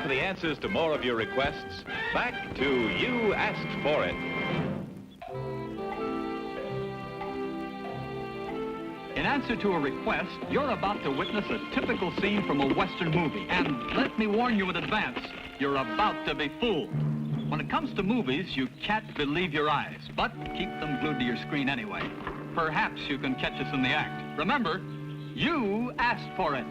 for the answers to more of your requests? Back to You Asked For It. In answer to a request, you're about to witness a typical scene from a Western movie. And let me warn you in advance, you're about to be fooled. When it comes to movies, you can't believe your eyes, but keep them glued to your screen anyway. Perhaps you can catch us in the act. Remember, you asked for it.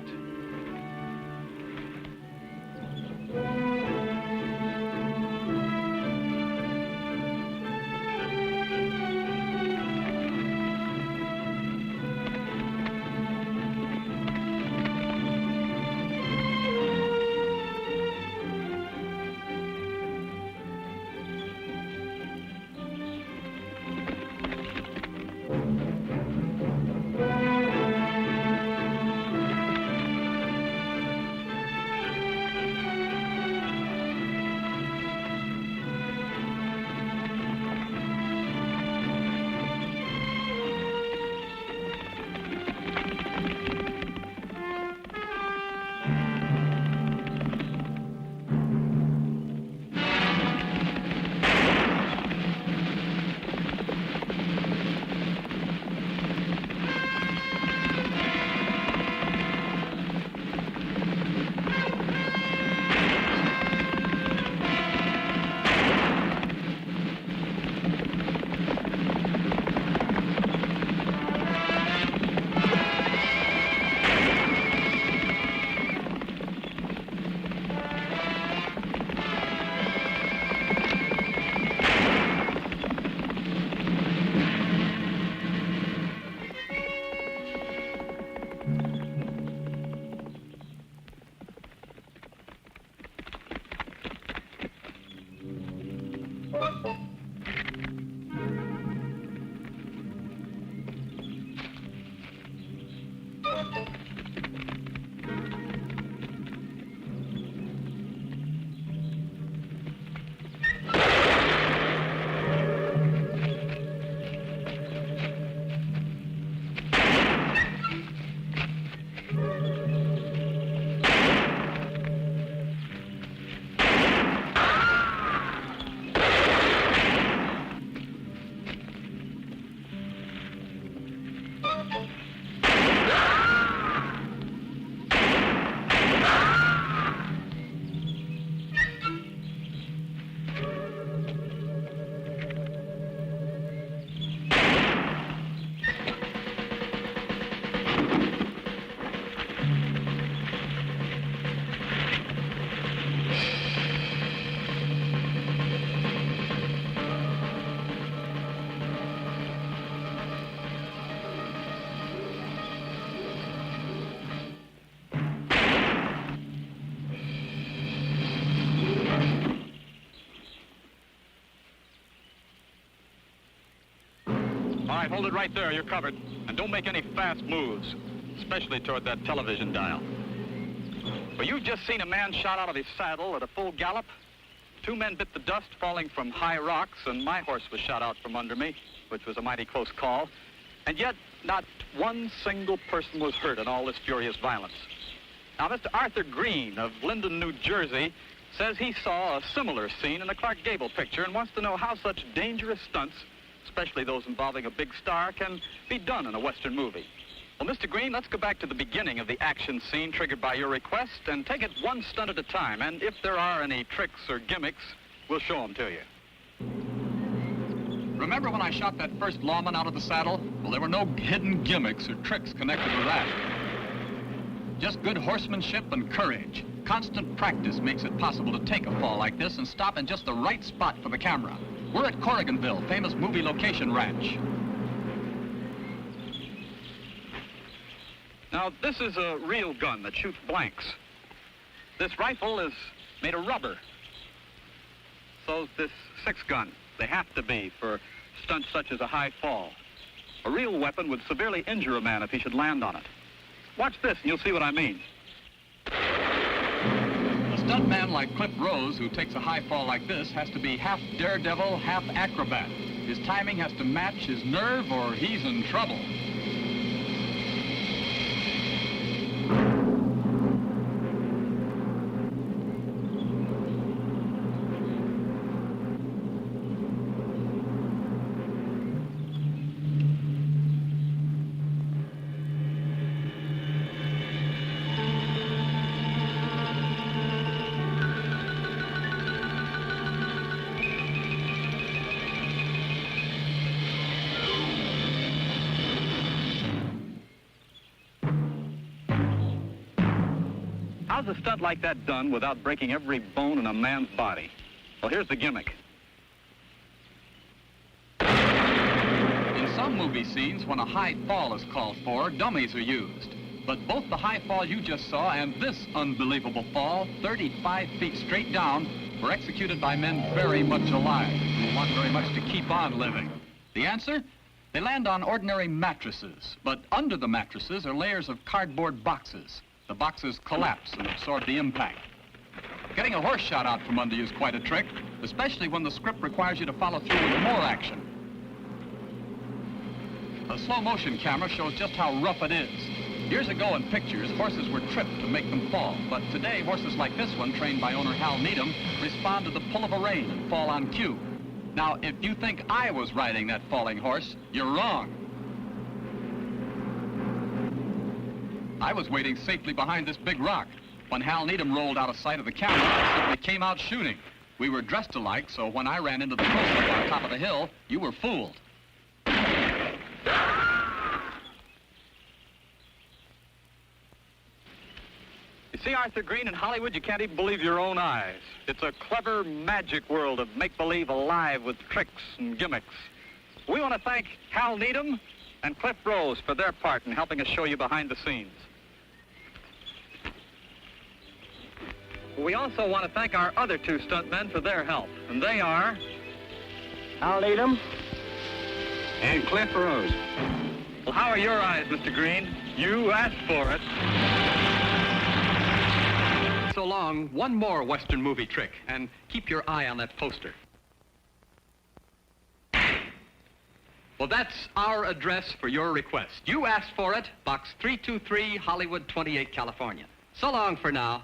All right, hold it right there. You're covered. And don't make any fast moves, especially toward that television dial. Well, you've just seen a man shot out of his saddle at a full gallop. 2 men bit the dust falling from high rocks, and my horse was shot out from under me, which was a mighty close call. And yet, not one single person was hurt in all this furious violence. Now, Mr. Arthur Green of Linden, New Jersey, says he saw a similar scene in a Clark Gable picture and wants to know how such dangerous stunts, especially those involving a big star, can be done in a Western movie. Well, Mr. Green, let's go back to the beginning of the action scene triggered by your request and take it one stunt at a time. And if there are any tricks or gimmicks, we'll show them to you. Remember when I shot that first lawman out of the saddle? Well, there were no hidden gimmicks or tricks connected with that. Just good horsemanship and courage. Constant practice makes it possible to take a fall like this and stop in just the right spot for the camera. We're at Corriganville, famous movie location ranch. Now, this is a real gun that shoots blanks. This rifle is made of rubber. So's this 6-gun. They have to be for stunts such as a high fall. A real weapon would severely injure a man if he should land on it. Watch this and you'll see what I mean. A stuntman like Cliff Rose, who takes a high fall like this, has to be half daredevil, half acrobat. His timing has to match his nerve or he's in trouble. how's a stunt like that done without breaking every bone in a man's body? Well, here's the gimmick. In some movie scenes, when a high fall is called for, dummies are used. But both the high fall you just saw and this unbelievable fall, 35 feet straight down, were executed by men very much alive, who want very much to keep on living. The answer? They land on ordinary mattresses, but under the mattresses are layers of cardboard boxes. The boxes collapse and absorb the impact. Getting a horse shot out from under you is quite a trick, especially when the script requires you to follow through with more action. A slow motion camera shows just how rough it is. Years ago in pictures, horses were tripped to make them fall, but today horses like this one, trained by owner Hal Needham, respond to the pull of a rein and fall on cue. Now, if you think I was riding that falling horse, you're wrong. I was waiting safely behind this big rock. When Hal Needham rolled out of sight of the camera, I simply came out shooting. We were dressed alike, so when I ran into the close-up on top of the hill, you were fooled. You see, Arthur Green, in Hollywood, you can't even believe your own eyes. It's a clever magic world of make-believe alive with tricks and gimmicks. We want to thank Hal Needham and Cliff Rose for their part in helping us show you behind the scenes. We also want to thank our other two stuntmen for their help, and they are Hal Needham and Cliff Rose. Well, how are your eyes, Mr. Green? You asked for it. So long, one more Western movie trick, and keep your eye on that poster. Well, that's our address for your request. You asked for it, Box 323, Hollywood 28, California. So long for now.